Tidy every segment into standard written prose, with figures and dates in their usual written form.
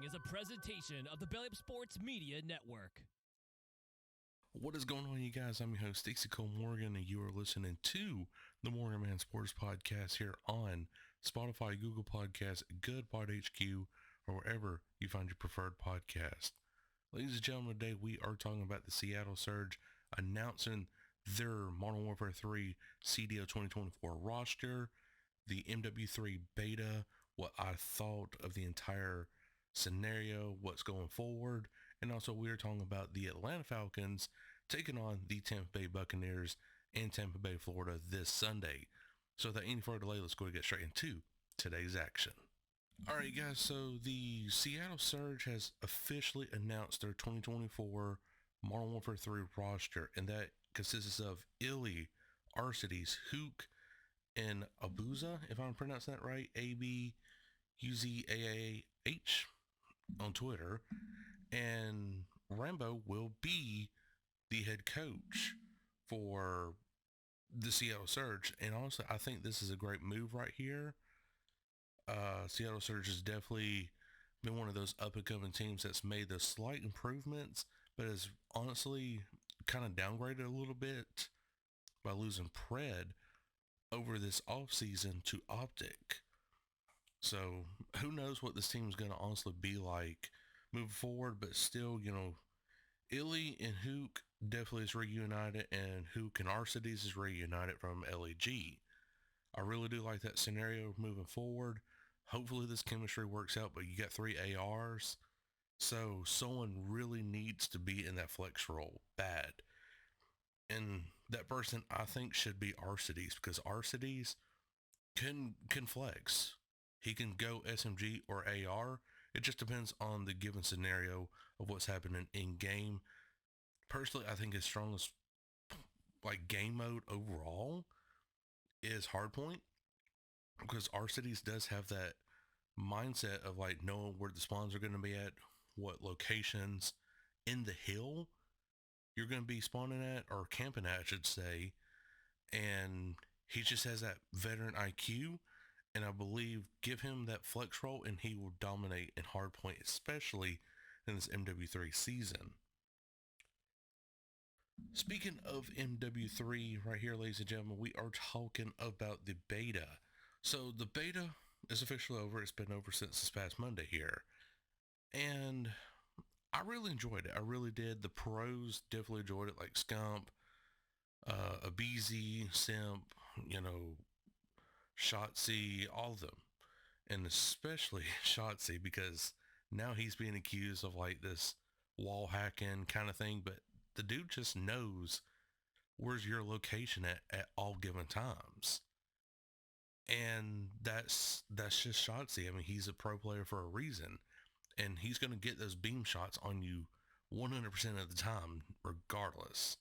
is a presentation of the Belly Up Sports Media Network. What is going on, you guys? I'm your host, Stacey Cole Morgan, and you are listening to the Morgan Man Sports Podcast here on Spotify, Google Podcasts, Good Pod HQ, or wherever you find your preferred podcast. Ladies and gentlemen, today we are talking about the Seattle Surge announcing their Modern Warfare 3 CDO 2024 roster, the MW3 Beta, what I thought of the entire scenario, what's going forward, and also we're talking about the Atlanta Falcons taking on the Tampa Bay Buccaneers in Tampa Bay, Florida this Sunday. So without any further delay, let's go and get straight into today's action. All right, guys, so the Seattle Surge has officially announced their 2024 Modern Warfare 3 roster, and that consists of Illy, Arcides, Hook, and Abuza, if I'm pronouncing that right, ABUZAAH on Twitter, and Rambo will be the head coach for the Seattle Surge. And honestly, I think this is a great move right here. Seattle Surge has definitely been one of those up-and-coming teams that's made those slight improvements, but has honestly kind of downgraded a little bit by losing Pred over this offseason to Optic. So who knows what this team is going to honestly be like moving forward, but still, you know, Illy and Hook definitely is reunited, and Hook and Arcides is reunited from LAG. I really do like that scenario moving forward. Hopefully this chemistry works out, but you got 3 ARs, so someone really needs to be in that flex role bad. And that person I think should be Arcides, because Arcides can flex. He can go SMG or AR. It just depends on the given scenario of what's happening in game. Personally, I think his strongest game mode overall is Hardpoint, because Arcides does have that mindset of knowing where the spawns are going to be at, what locations in the hill you're going to be spawning at, or camping at, I should say. And he just has that veteran IQ, and I believe give him that flex role and he will dominate in hardpoint, especially in this MW3 season. Speaking of MW3 right here, ladies and gentlemen, we are talking about the beta. So the beta is officially over. It's been over since this past Monday here, and I really enjoyed it. I really did. The pros definitely enjoyed it, like Scump, Abizi, Simp, Shotzi, all of them. And especially Shotzi, because now he's being accused of this wall hacking kind of thing, but the dude just knows where's your location at all given times. And that's just Shotzi. I mean, he's a pro player for a reason, and he's going to get those beam shots on you 100% of the time, regardless.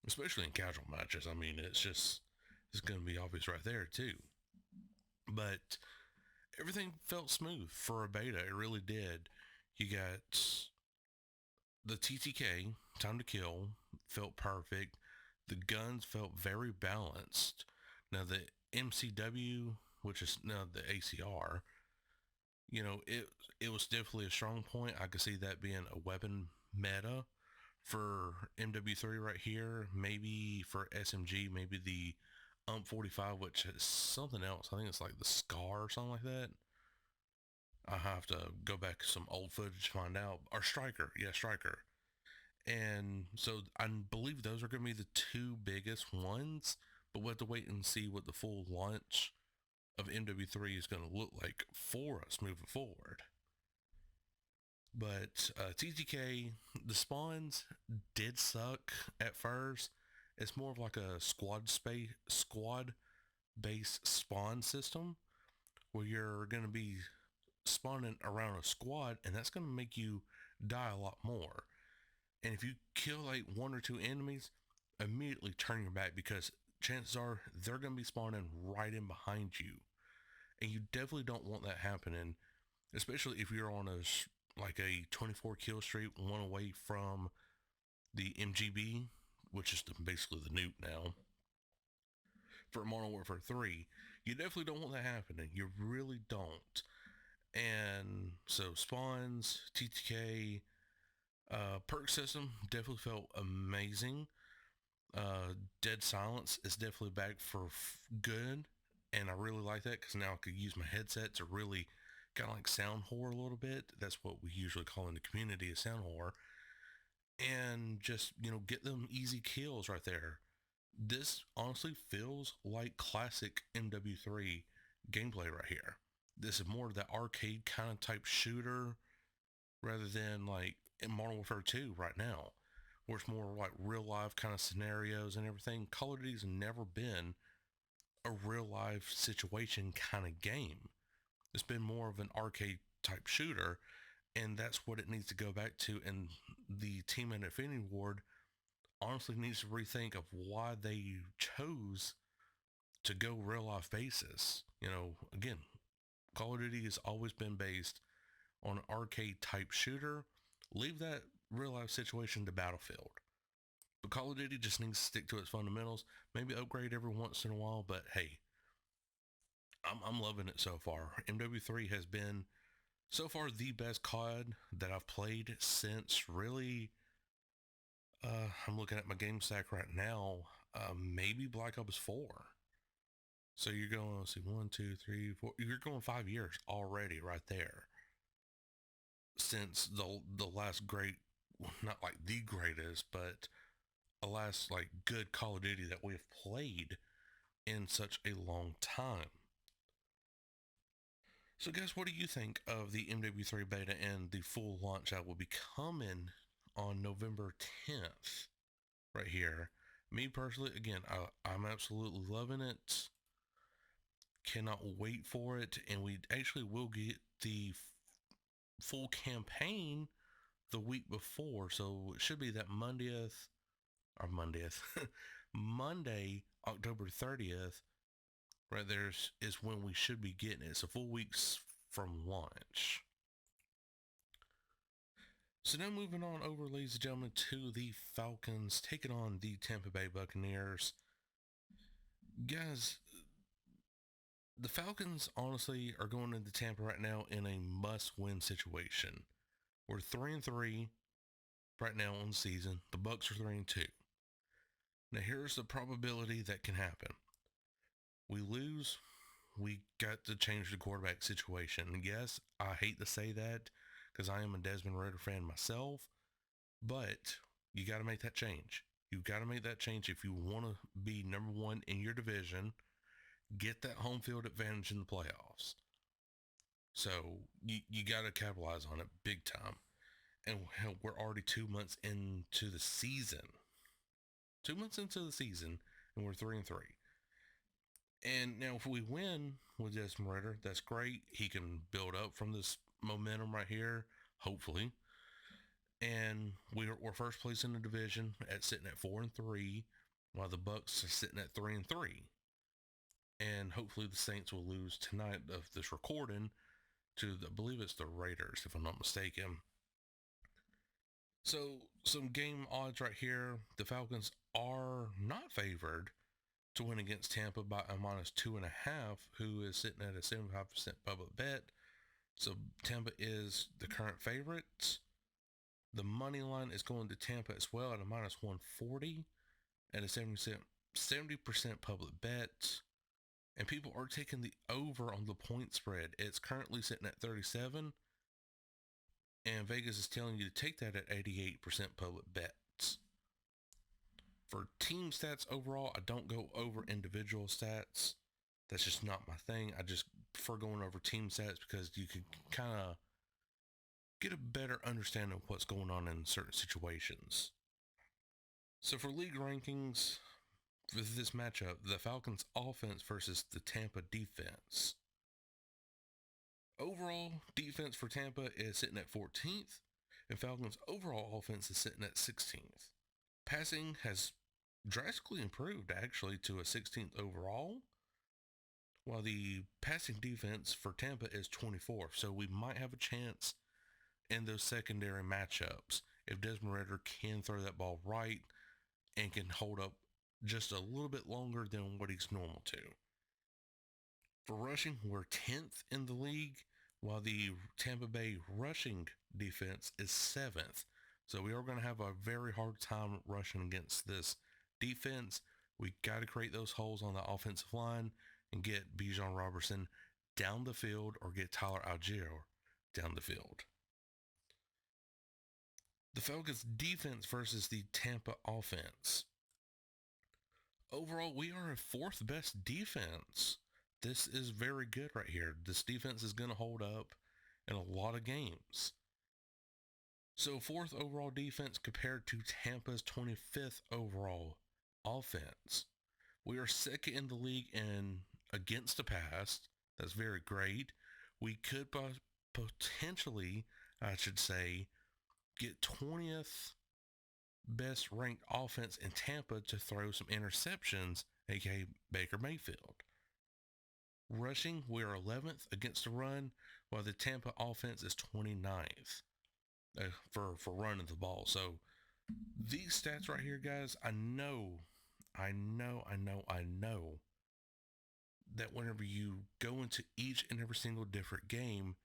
Especially in casual matches. I mean, it's going to be obvious right there too. But everything felt smooth for a beta. It really did. You got the TTK, time to kill, felt perfect. The guns felt very balanced. Now the MCW, which is now the ACR, it was definitely a strong point. I could see that being a weapon meta for MW3 right here. Maybe for SMG, maybe the UMP45, which is something else. I think it's like the Scar or something like that. I have to go back to some old footage to find out. Or Striker. Yeah, Striker. And so I believe those are going to be the 2 biggest ones, but we'll have to wait and see what the full launch of MW3 is going to look like for us moving forward. But TTK, the spawns did suck at first. It's more of like a squad-based spawn system where you're going to be spawning around a squad, and that's going to make you die a lot more. And if you kill 1 or 2 enemies, immediately turn your back, because chances are they're going to be spawning right in behind you. And you definitely don't want that happening, especially if you're on a 24 kill streak, 1 away from the MGB, which is basically the nuke now for Modern Warfare 3. You definitely don't want that happening. You really don't. And so spawns, TTK, perk system definitely felt amazing. Dead silence is definitely back for good, and I really like that because now I could use my headset to really kind of like sound whore a little bit. That's what we usually call in the community a sound whore, and just get them easy kills right there. This honestly feels like classic MW3 gameplay right here. This is more of that arcade kind of type shooter rather than like in Modern Warfare 2 right now, where it's more like real life kind of scenarios and everything. Call of Duty's never been a real life situation kind of game. It's been more of an arcade type shooter, and that's what it needs to go back to. And the team at Infinity Ward honestly needs to rethink of why they chose to go real life basis. Again, Call of Duty has always been based on an arcade type shooter. Leave that real life situation to Battlefield. But Call of Duty just needs to stick to its fundamentals. Maybe upgrade every once in a while, but hey, I'm loving it so far. MW3 has been so far the best COD that I've played since really. I'm looking at my game stack right now. Maybe Black Ops 4. So you're going, let's see, 1, 2, 3, 4. You're going 5 years already right there. Since the last great, not like the greatest, but the last like good Call of Duty that we've played in such a long time. So guys, what do you think of the MW3 beta and the full launch that will be coming on November 10th right here? Me personally, again, I'm absolutely loving it. Cannot wait for it. And we actually will get the full campaign the week before. So it should be that Monday, October 30th, right there is when we should be getting it. So 4 weeks from launch. So now moving on over, ladies and gentlemen, to the Falcons taking on the Tampa Bay Buccaneers. Guys, the Falcons honestly are going into Tampa right now in a must-win situation. We're 3-3 right now on the season. The Bucs are 3-2. Now here's the probability that can happen. We lose, we got to change the quarterback situation. Yes, I hate to say that because I am a Desmond Ridder fan myself, but you got to make that change. You got to make that change if you want to be number one in your division, get that home field advantage in the playoffs. So you got to capitalize on it big time. And we're already 2 months into the season. 2 months into the season, and we're 3-3. And now if we win with Desmond Ridder, that's great. He can build up from this momentum right here, hopefully. And we're first place in the division at sitting at 4-3, while the Bucs are sitting at 3-3. And hopefully the Saints will lose tonight of this recording to, I believe it's the Raiders, if I'm not mistaken. So some game odds right here. The Falcons are not favored to win against Tampa by a -2.5, who is sitting at a 75% public bet. So Tampa is the current favorite. The money line is going to Tampa as well at a -140 at a 70% public bet. And people are taking the over on the point spread. It's currently sitting at 37. And Vegas is telling you to take that at 88% public bets. For team stats overall, I don't go over individual stats. That's just not my thing. I just prefer going over team stats because you can kind of get a better understanding of what's going on in certain situations. So for league rankings, for this matchup, the Falcons offense versus the Tampa defense. Overall defense for Tampa is sitting at 14th, and Falcons overall offense is sitting at 16th. Passing has drastically improved actually to a 16th overall, while the passing defense for Tampa is 24th. So we might have a chance in those secondary matchups if Desmond Ridder can throw that ball right and can hold up just a little bit longer than what he's normal to. For rushing, we're 10th in the league, while the Tampa Bay rushing defense is 7th. So we are going to have a very hard time rushing against this defense. We got to create those holes on the offensive line and get Bijan Robertson down the field or get Tyler Algier down the field. The Falcons defense versus the Tampa offense. Overall, we are a 4th best defense. This is very good right here. This defense is going to hold up in a lot of games. So 4th overall defense compared to Tampa's 25th overall offense. We are 2nd in the league in against the pass. That's very great. We could potentially, I should say, get 20th best ranked offense in Tampa to throw some interceptions, aka Baker Mayfield. Rushing, we are 11th against the run, while the Tampa offense is 29th for running the ball. So these stats right here, guys, I know that whenever you go into each and every single different game,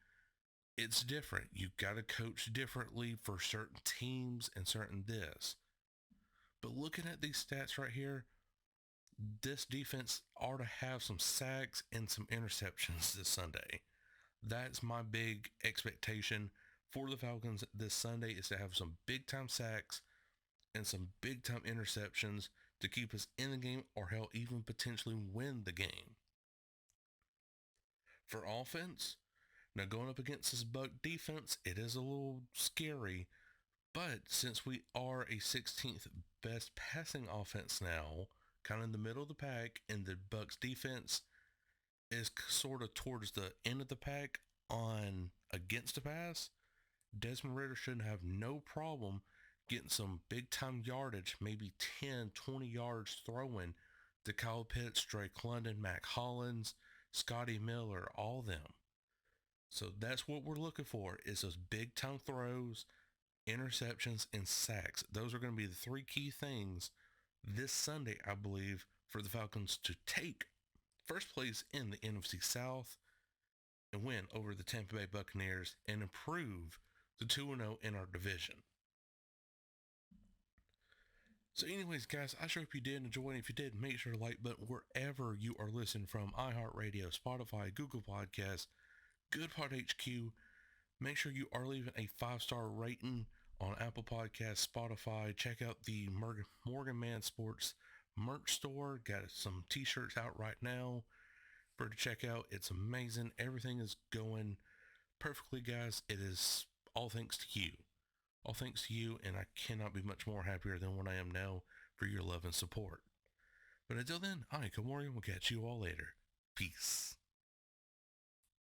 it's different. You've got to coach differently for certain teams and certain this. But looking at these stats right here, this defense ought to have some sacks and some interceptions this Sunday. That's my big expectation for the Falcons this Sunday, is to have some big time sacks and some big time interceptions to keep us in the game, or hell, even potentially win the game. For offense, now going up against this Buc defense, it is a little scary, but since we are a 16th best passing offense now, kind of in the middle of the pack, and the Bucs defense is sort of towards the end of the pack on against the pass, Desmond Ridder should have no problem getting some big time yardage, maybe 10, 20 yards throwing to Kyle Pitts, Drake London, Mac Hollins, Scotty Miller, all them. So that's what we're looking for, is those big time throws, interceptions, and sacks. Those are going to be the 3 key things this Sunday, I believe, for the Falcons to take first place in the NFC South and win over the Tampa Bay Buccaneers and improve to 2-0 in our division. So anyways, guys, I sure hope you did enjoy, and if you did, make sure to like button wherever you are listening from: iHeartRadio, Spotify, Google Podcasts, GoodPod HQ. Make sure you are leaving a 5-star rating on Apple Podcasts, Spotify. Check out the Morgan Man Sports merch store. Got some t-shirts out right now for to check out. It's amazing. Everything is going perfectly, guys. It is all thanks to you. All thanks to you, and I cannot be much more happier than what I am now for your love and support. But until then, I'm Morgan. We'll catch you all later. Peace.